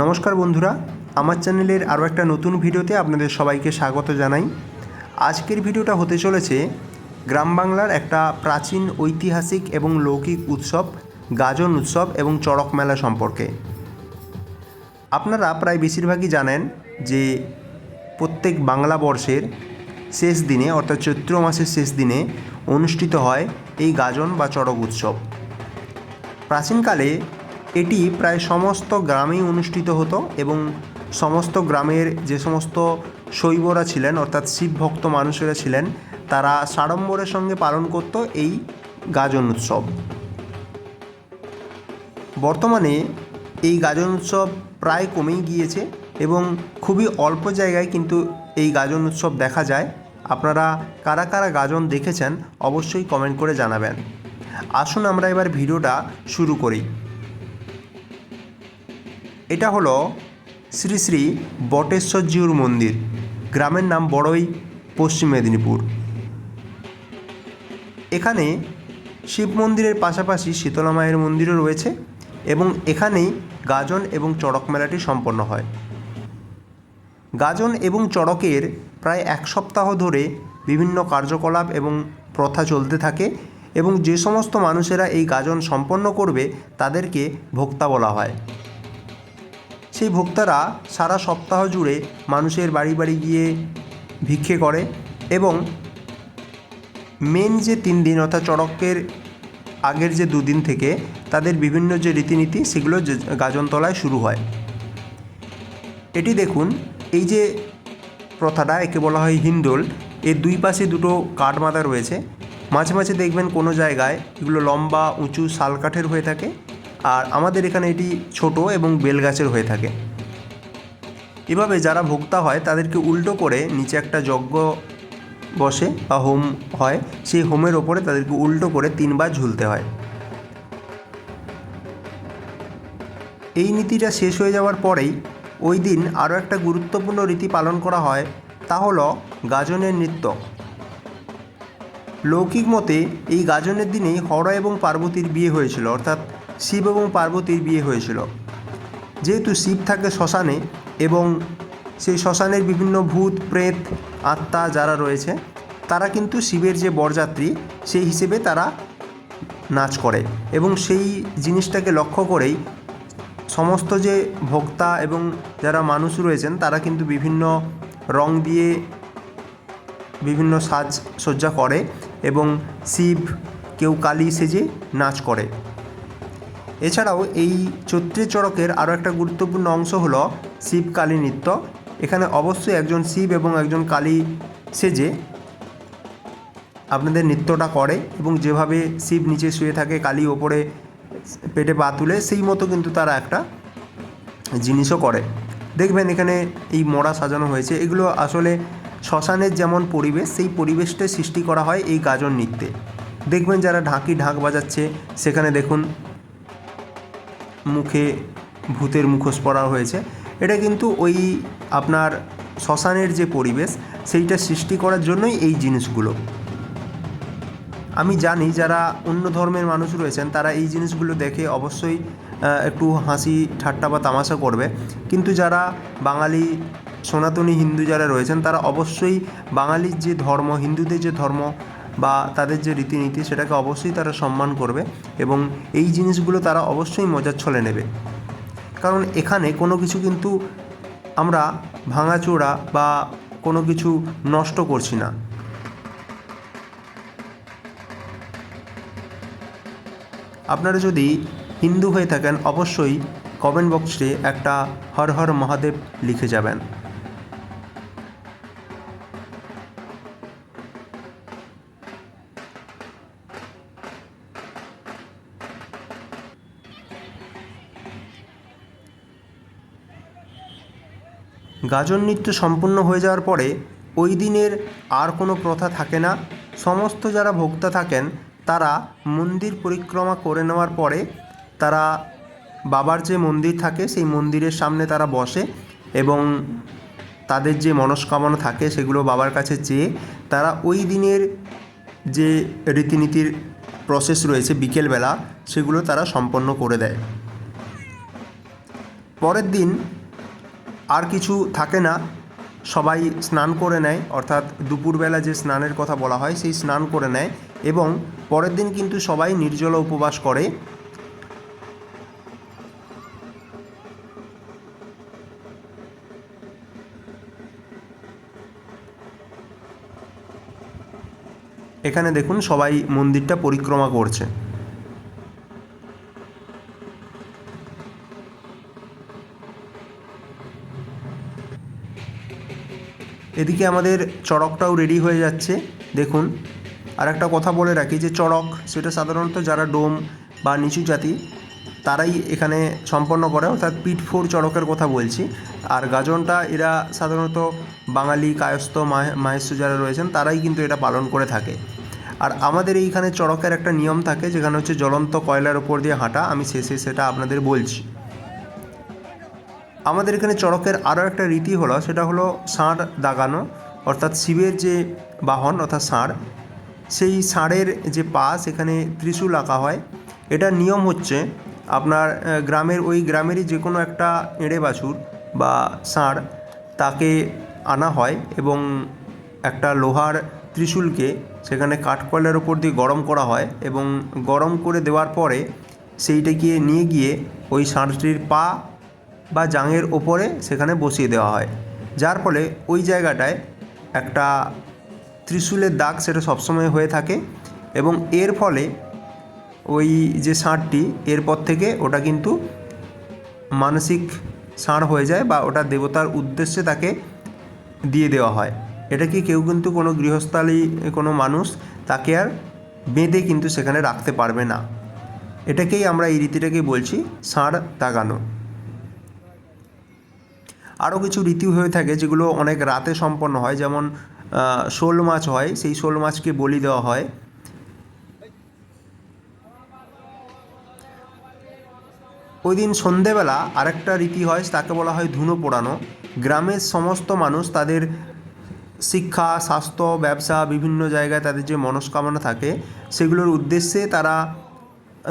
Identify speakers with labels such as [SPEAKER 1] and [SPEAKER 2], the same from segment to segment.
[SPEAKER 1] নমস্কার বন্ধুরা, আমার চ্যানেলের আরও একটা নতুন ভিডিওতে আপনাদের সবাইকে স্বাগত জানাই। আজকের ভিডিওটা হতে চলেছে গ্রাম বাংলার একটা প্রাচীন ঐতিহাসিক এবং লৌকিক উৎসব গাজন উৎসব এবং চড়ক মেলা সম্পর্কে। আপনারা প্রায় বেশিরভাগই জানেন যে প্রত্যেক বাংলা বর্ষের শেষ দিনে অর্থাৎ চৈত্র মাসের শেষ দিনে অনুষ্ঠিত হয় এই গাজন বা চড়ক উৎসব। প্রাচীনকালে এটি প্রায় সমস্ত গ্রামেই অনুষ্ঠিত হতো এবং সমস্ত গ্রামের যে সমস্ত শৈবরা ছিলেন অর্থাৎ শিব ভক্ত মানুষেরা ছিলেন তারা সাড়ম্বরের সঙ্গে পালন করত এই গাজন উৎসব। বর্তমানে এই গাজন উৎসব প্রায় কমেই গিয়েছে এবং খুবই অল্প জায়গায় কিন্তু এই গাজন উৎসব দেখা যায়। আপনারা কারা কারা গাজন দেখেছেন অবশ্যই কমেন্ট করে জানাবেন। আসুন আমরা এবার ভিডিওটা শুরু করি। এটা হলো শ্রী শ্রী বটেশ্বরজিউর মন্দির, গ্রামের নাম বড়ই, পশ্চিম মেদিনীপুর। এখানে শিব মন্দিরের পাশাপাশি শীতলা মায়ের মন্দিরও রয়েছে এবং এখানেই গাজন এবং চড়ক মেলাটি সম্পন্ন হয়। গাজন এবং চড়কের প্রায় এক সপ্তাহ ধরে বিভিন্ন কার্যকলাপ এবং প্রথা চলতে থাকে এবং যে সমস্ত মানুষেরা এই গাজন সম্পন্ন করবে তাদেরকে ভোক্তা বলা হয়। সেই ভোক্তারা সারা সপ্তাহ জুড়ে মানুষের বাড়ি বাড়ি গিয়ে ভিক্ষে করে এবং মেন যে 3 দিন অর্থাৎ চড়কের আগের যে 2 দিন থেকে তাদের বিভিন্ন যে রীতিনীতি সেগুলো গাজনতলায় শুরু হয়। এটি দেখুন, এই যে প্রথাটা একে বলা হয় হিন্দোল। এর দুই পাশে দুটো কাঠ বাঁধা রয়েছে। মাঝে মাঝে দেখবেন কোনো জায়গায় এগুলো লম্বা উঁচু শাল কাঠের হয়ে থাকে, আর আমাদের এখানে এটি ছোট এবং বেলগাছের হয়ে থাকে। এভাবে যারা ভোক্তা হয় তাদেরকে উল্টো করে নিচে একটা যজ্ঞ বসে বা হোম হয়, সেই হোমের ওপরে তাদেরকে উল্টো করে 3 বার ঝুলতে হয়। এই নীতিটা শেষ হয়ে যাওয়ার পরেই ওই দিন আরও একটা গুরুত্বপূর্ণ রীতি পালন করা হয়, তা হলো গাজনের নৃত্য। লৌকিক মতে এই গাজনের দিনেই হর এবং পার্বতীর বিয়ে হয়েছিল, অর্থাৎ শিব এবং পার্বতীর বিয়ে হয়েছিল। যেহেতু শিব থাকে শ্মশানে এবং সেই শ্মশানের বিভিন্ন ভূত প্রেত আত্মা যারা রয়েছে তারা কিন্তু শিবের যে বরযাত্রী সেই হিসেবে তারা নাচ করে এবং সেই জিনিসটাকে লক্ষ্য করেই সমস্ত যে ভোক্তা এবং যারা মানুষ রয়েছেন তারা কিন্তু বিভিন্ন রং দিয়ে বিভিন্ন সাজসজ্জা করে এবং শিব কেউ কালী সেজে নাচ করে। এছাড়াও এই চৈত্রের চড়কের আরও একটা গুরুত্বপূর্ণ অংশ হলো শিব কালী নৃত্য। এখানে অবশ্যই একজন শিব এবং একজন কালী সেজে আপনাদের নৃত্যটা করে এবং যেভাবে শিব নিচে শুয়ে থাকে কালী ওপরে পেটে পা তুলে সেই মতো কিন্তু তারা একটা জিনিসও করে। দেখবেন এখানে এই মোড়া সাজানো হয়েছে, এগুলো আসলে শ্মশানের যেমন পরিবেশ সেই পরিবেশটা সৃষ্টি করা হয় এই গাজন নৃত্যে। দেখবেন যারা ঢাক বাজাচ্ছে সেখানে দেখুন মুখে ভূতের মুখোশ পরা হয়েছে। এটা কিন্তু ওই আপনার শ্মশানের যে পরিবেশ সেইটা সৃষ্টি করার জন্যই এই জিনিসগুলো। আমি জানি যারা অন্য ধর্মের মানুষ রয়েছেন তারা এই জিনিসগুলো দেখে অবশ্যই একটু হাসি ঠাট্টা বা তামাশা করবে, কিন্তু যারা বাঙালি সনাতনী হিন্দু যারা রয়েছেন তারা অবশ্যই বাঙালির যে ধর্ম, হিন্দুদের যে ধর্ম বা তাদের যে রীতিনীতি সেটাকে অবশ্যই তারা সম্মান করবে এবং এই জিনিসগুলো তারা অবশ্যই মজার ছলে নেবে। কারণ এখানে কোনো কিছু কিন্তু আমরা ভাঙাচোরা বা কোনো কিছু নষ্ট করছি না। আপনারা যদি হিন্দু হয়ে থাকেন অবশ্যই কমেন্ট বক্সে একটা হর হর মহাদেব লিখে যাবেন। গাজন নৃত্য সম্পূর্ণ হয়ে যাওয়ার পরে ওই দিনের আর কোনো প্রথা থাকে না। সমস্ত যারা ভোক্তা থাকেন তারা মন্দির পরিক্রমা করে নেওয়ার পরে তারা বাবার যে মন্দির থাকে সেই মন্দিরের সামনে তারা বসে এবং তাদের যে মনস্কামনা থাকে সেগুলো বাবার কাছে চেয়ে তারা ওই দিনের যে রীতিনীতির প্রসেস রয়েছে বিকেলবেলা সেগুলো তারা সম্পন্ন করে দেয়। পরের দিন আর কিছু থাকে না, সবাই স্নান করে নেয়, অর্থাৎ দুপুরবেলা যে স্নানের কথা বলা হয় সেই স্নান করে নেয় এবং পরের দিন কিন্তু সবাই নির্জলা উপবাস করে। এখানে দেখুন সবাই মন্দিরটা পরিক্রমা করছে। এদিকে আমাদের চড়কটাও রেডি হয়ে যাচ্ছে। দেখুন, আর একটা কথা বলে রাখি যে চড়ক সেটা সাধারণত যারা ডোম বা নিচু জাতি তারাই এখানে সম্পন্ন করে, অর্থাৎ পিঠফোর চড়কের কথা বলছি। আর গাজনটা এরা সাধারণত বাঙালি কায়স্থ মাহেশ্য যারা রয়েছেন তারাই কিন্তু এটা পালন করে থাকে। আর আমাদের এইখানে চড়কের একটা নিয়ম থাকে, যেখানে হচ্ছে জ্বলন্ত কয়লার ওপর দিয়ে হাঁটা। আমি শেষে সেটা আপনাদের বলছি। আমাদের এখানে চড়কের আরও একটা রীতি হলো, সেটা হলো ষাঁড় দাগানো, অর্থাৎ শিবের যে বাহন অর্থাৎ ষাঁড়, সেই ষাঁড়ের যে পা সেখানে ত্রিশূল আঁকা হয়। এটার নিয়ম হচ্ছে আপনার ওই গ্রামেরই যে কোনো একটা এঁড়ে বাছুর বা ষাঁড় তাকে আনা হয় এবং একটা লোহার ত্রিশূলকে সেখানে কাঠকয়লার ওপর দিয়ে গরম করা হয় এবং গরম করে দেওয়ার পরে সেইটাকে নিয়ে গিয়ে ওই ষাঁড়টির পা বা জাঙের ওপরে সেখানে বসিয়ে দেওয়া হয়, যার ফলে ওই জায়গাটায় একটা ত্রিশূলের দাগ সেটা সবসময় হয়ে থাকে এবং এর ফলে ওই যে ষাঁড়টি এরপর থেকে ওটা কিন্তু মানসিক ষাঁড় হয়ে যায় বা ওটা দেবতার উদ্দেশ্যে তাকে দিয়ে দেওয়া হয়। এটা কি কেউ কিন্তু কোনো গৃহস্থালী কোনো মানুষ তাকে আর বেঁধে কিন্তু সেখানে রাখতে পারবে না। এটাকেই আমরা এই রীতিটাকেই বলছি ষাঁড় দাগানো। আরও কিছু রীতি হয়ে থাকে যেগুলো অনেক রাতে সম্পন্ন হয়, যেমন শোল মাছ হয়, সেই শোল মাছকে বলি দেওয়া হয়। ওই দিন সন্ধেবেলা আরেকটা রীতি হয়, তাকে বলা হয় ধুনো পোড়ানো। গ্রামের সমস্ত মানুষ তাদের শিক্ষা, স্বাস্থ্য, ব্যবসা, বিভিন্ন জায়গায় তাদের যে মনস্কামনা থাকে সেগুলোর উদ্দেশ্যে তারা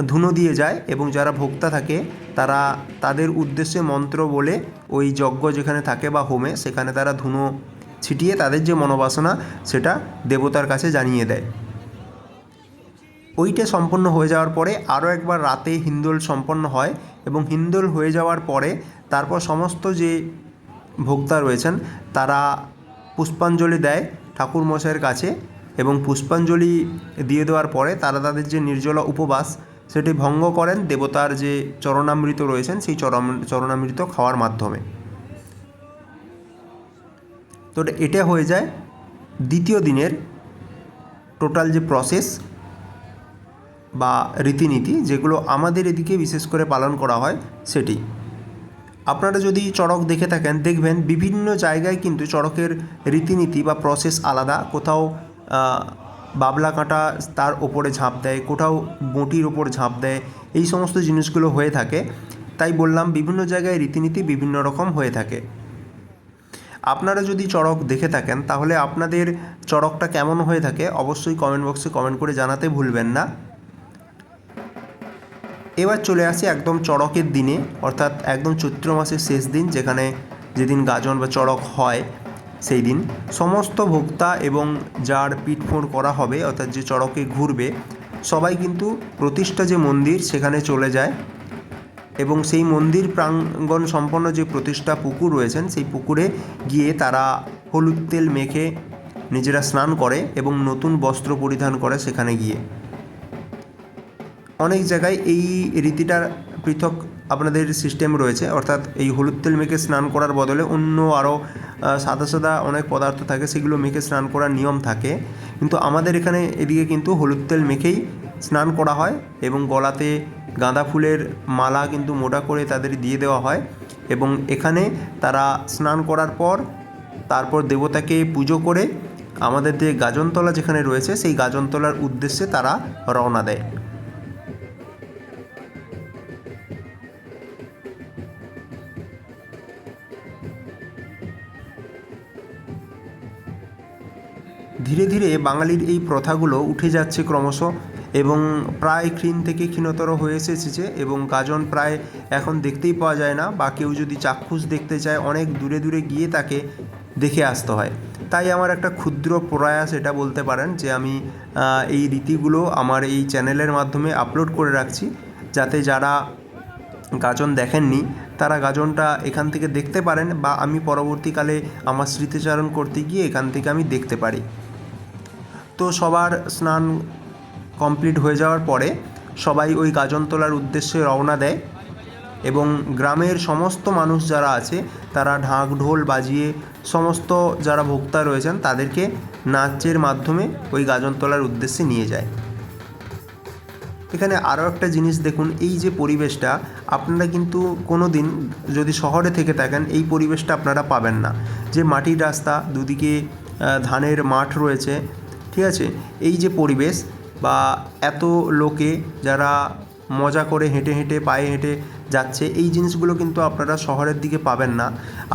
[SPEAKER 1] ধুনো দিয়ে যায় এবং যারা ভোক্তা থাকে তারা তাদের উদ্দেশ্যে মন্ত্র বলে ওই যজ্ঞ যেখানে থাকে বা হোমে সেখানে তারা ধুনো ছিটিয়ে তাদের যে মনোবাসনা সেটা দেবতার কাছে জানিয়ে দেয়। ওইটা সম্পন্ন হয়ে যাওয়ার পরে আরও একবার রাতে হিন্দোল সম্পন্ন হয় এবং হিন্দোল হয়ে যাওয়ার পরে তারপর সমস্ত যে ভোক্তা রয়েছেন তারা পুষ্পাঞ্জলি দেয় ঠাকুরমশাইয়ের কাছে এবং পুষ্পাঞ্জলি দিয়ে দেওয়ার পরে তারা তাদের যে নির্জলা উপবাস সেটি ভঙ্গ করেন দেবতার যে চরণামৃত রয়েছেন সেই চরণামৃত খাওয়ার মাধ্যমে। তো এটা হয়ে যায় দ্বিতীয় দিনের টোটাল যে প্রসেস বা রীতিনীতি যেগুলো আমাদের এদিকে বিশেষ করে পালন করা হয় সেটি। আপনারা যদি চড়ক দেখে থাকেন দেখবেন বিভিন্ন জায়গায় কিন্তু চড়কের রীতিনীতি বা প্রসেস আলাদা। কোথাও বাবলা কাঁটা তার ওপরে ঝাঁপ দেয়, কোথাও বঁটির ওপর ঝাঁপ দেয়, এই সমস্ত জিনিসগুলো হয়ে থাকে। তাই বললাম বিভিন্ন জায়গায় রীতিনীতি বিভিন্ন রকম হয়ে থাকে। আপনারা যদি চড়ক দেখে থাকেন তাহলে আপনাদের চড়কটা কেমন হয়ে থাকে অবশ্যই কমেন্ট বক্সে কমেন্ট করে জানাতে ভুলবেন না। এবার চলে আসি একদম চড়কের দিনে, অর্থাৎ একদম চৈত্র মাসের শেষ দিন, যেদিন গাজন বা চড়ক হয় সেই দিন সমস্ত ভোক্তা এবং যার পিঠফোড় করা হবে অর্থাৎ যে চড়কে ঘুরবে সবাই কিন্তু প্রতিষ্ঠা যে মন্দির সেখানে চলে যায় এবং সেই মন্দির প্রাঙ্গণ সম্পন্ন যে প্রতিষ্ঠা পুকুর রয়েছেন সেই পুকুরে গিয়ে তারা হলুদ তেল মেখে নিজেরা স্নান করে এবং নতুন বস্ত্র পরিধান করে সেখানে গিয়ে। অনেক জায়গায় এই রীতিটার পৃথক আপনাদের সিস্টেম রয়েছে, অর্থাৎ এই হলুদ তেল মেখে স্নান করার বদলে অন্য আরও সাদা সাদা অনেক পদার্থ থাকে সেগুলো মেখে স্নান করার নিয়ম থাকে, কিন্তু আমাদের এখানে এদিকে কিন্তু হলুদ তেল মেখেই স্নান করা হয় এবং গলাতে গাঁদা ফুলের মালা কিন্তু মোটা করে তাদের দিয়ে দেওয়া হয় এবং এখানে তারা স্নান করার পর তারপর দেবতাকে পুজো করে আমাদের যে গাজনতলা যেখানে রয়েছে সেই গাজনতলার উদ্দেশ্যে তারা রওনা দেয়। ধীরে ধীরে বাঙালির এই প্রথাগুলো উঠে যাচ্ছে ক্রমশ এবং প্রায় ক্ষীণ থেকে ক্ষীণতর হয়ে এসেছে এবং গাজন প্রায় এখন দেখতেই পাওয়া যায় না, বা কেউ যদি চাক্ষুষ দেখতে চায় অনেক দূরে দূরে গিয়ে তাকে দেখে আসতে হয়। তাই আমার একটা ক্ষুদ্র প্রয়াস এটা বলতে পারেন যে আমি এই রীতিগুলো আমার এই চ্যানেলের মাধ্যমে আপলোড করে রাখছি, যাতে যারা গাজন দেখেননি তারা গাজনটা এখান থেকে দেখতে পারেন, বা আমি পরবর্তীকালে আমার স্মৃতিচারণ করতে গিয়ে এখান থেকে আমি দেখতে পারি। তো সবার স্নান কমপ্লিট হয়ে যাওয়ার পরে সবাই ওই গাজন তোলার উদ্দেশ্যে রওনা দেয় এবং গ্রামের সমস্ত মানুষ যারা আছে তারা ঢাক ঢোল বাজিয়ে সমস্ত যারা ভোক্তা রয়েছেন তাদেরকে নাচের মাধ্যমে ওই গাজন তোলার উদ্দেশ্যে নিয়ে যায়। এখানে আরও একটা জিনিস দেখুন, এই যে পরিবেশটা আপনারা কিন্তু কোনো দিন যদি শহরে থেকে থাকেন এই পরিবেশটা আপনারা পাবেন না। যে মাটির রাস্তা, দুদিকে ধানের মাঠ রয়েছে, ঠিক আছে, এই যে পরিবেশ বা এত লোকে যারা মজা করে হেঁটে হেঁটে পায়ে হেঁটে যাচ্ছে, এই জিনিসগুলো কিন্তু আপনারা শহরের দিকে পাবেন না।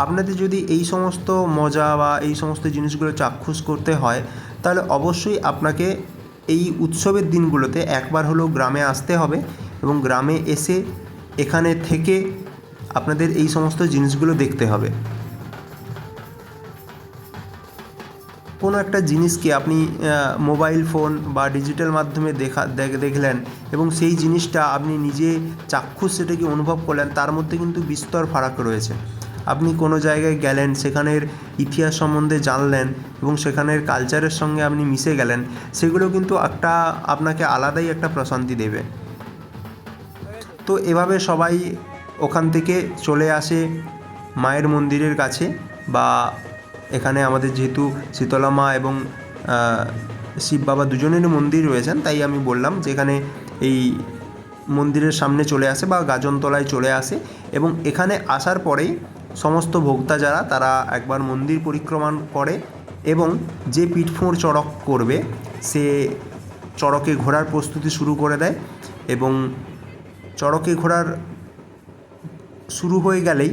[SPEAKER 1] আপনাদের যদি এই সমস্ত মজা বা এই সমস্ত জিনিসগুলো চাক্ষুষ করতে হয় তাহলে অবশ্যই আপনাকে এই উৎসবের দিনগুলোতে একবার হলেও গ্রামে আসতে হবে এবং গ্রামে এসে এখানে থেকে আপনাদের এই সমস্ত জিনিসগুলো দেখতে হবে। কোনো একটা জিনিসকে আপনি মোবাইল ফোন বা ডিজিটাল মাধ্যমে দেখলেন এবং সেই জিনিসটা আপনি নিজে চাক্ষুষ সেটাকে অনুভব করলেন, তার মধ্যে কিন্তু বিস্তর ফারাক রয়েছে। আপনি কোনো জায়গায় গেলেন, সেখানের ইতিহাস সম্বন্ধে জানলেন এবং সেখানের কালচারের সঙ্গে আপনি মিশে গেলেন, সেগুলো কিন্তু একটা আপনাকে আলাদাই একটা প্রশান্তি দেবে। তো এভাবে সবাই ওখান থেকে চলে আসে মায়ের মন্দিরের কাছে, বা এখানে আমাদের যেহেতু শীতলা মা এবং শিব বাবা দুজনেরই মন্দির রয়েছেন, তাই আমি বললাম যে এখানে এই মন্দিরের সামনে চলে আসে বা গাজনতলায় চলে আসে এবং এখানে আসার পরেই সমস্ত ভোক্তা যারা তারা একবার মন্দির পরিক্রমা করে এবং যে পিঠফোঁড় চড়ক করবে সে চড়কে ঘোরার প্রস্তুতি শুরু করে দেয় এবং চড়কে ঘোরার শুরু হয়ে গেলেই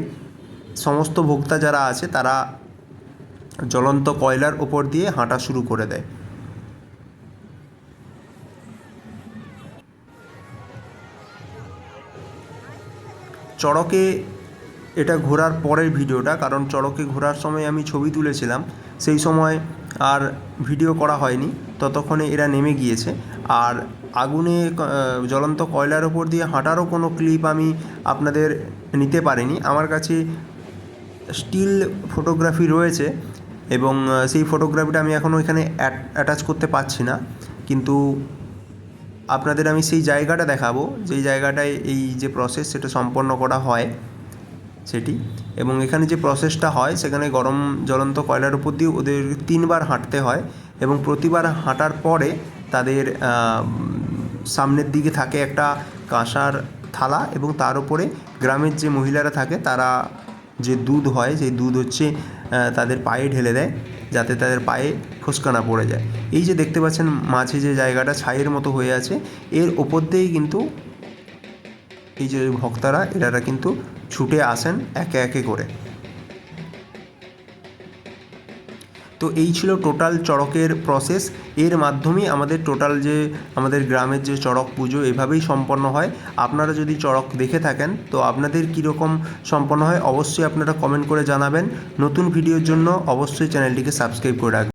[SPEAKER 1] সমস্ত ভোক্তা যারা আছে তারা জ্বলন্ত কয়লার ওপর দিয়ে হাঁটা শুরু করে দেয়। চড়কে এটা ঘোরার পরের ভিডিওটা, কারণ চড়কে ঘোরার সময় আমি ছবি তুলেছিলাম, সেই সময় আর ভিডিও করা হয়নি, ততক্ষণে এরা নেমে গিয়েছে। আর আগুনে জ্বলন্ত কয়লার ওপর দিয়ে হাঁটারও কোনো ক্লিপ আমি আপনাদের নিতে পারিনি। আমার কাছে স্টিল ফটোগ্রাফি রয়েছে এবং সেই ফটোগ্রাফিটা আমি এখনও এখানে অ্যাটাচ করতে পারছি না, কিন্তু আপনাদের আমি সেই জায়গাটা দেখাবো যেই জায়গাটায় এই যে প্রসেস সেটা সম্পন্ন করা হয় সেটি। এবং এখানে যে প্রসেসটা হয় সেখানে গরম জ্বলন্ত কয়লার উপর দিয়ে ওদের 3 বার হাঁটতে হয় এবং প্রতিবার হাঁটার পরে তাদের সামনের দিকে থাকে একটা কাঁসার থালা এবং তার উপরে গ্রামের যে মহিলারা থাকে তারা যে দুধ হয় সেই দুধ হচ্ছে তাদের পায়ে ঢেলে দেয় যাতে তাদের পায়ে ফোস্কা না পড়ে যায়। এই যে দেখতে পাচ্ছেন মাঝে যে জায়গাটা ছাইয়ের মতো হয়ে আছে, এর ওপর দিয়েই কিন্তু এই যে ভক্তরা এরা কিন্তু ছুটে আসেন একে একে করে। তো এই ছিল টোটাল চড়কের প্রসেস। এর মাধ্যমেই আমাদের টোটাল যে আমাদের গ্রামের যে চড়ক পুজো এভাবেই সম্পন্ন হয়। আপনারা যদি চড়ক দেখে থাকেন তো আপনাদের কীরকম সম্পন্ন হয় অবশ্যই আপনারা কমেন্ট করে জানাবেন। নতুন ভিডিওর জন্য অবশ্যই চ্যানেলটিকে সাবস্ক্রাইব করে রাখবেন।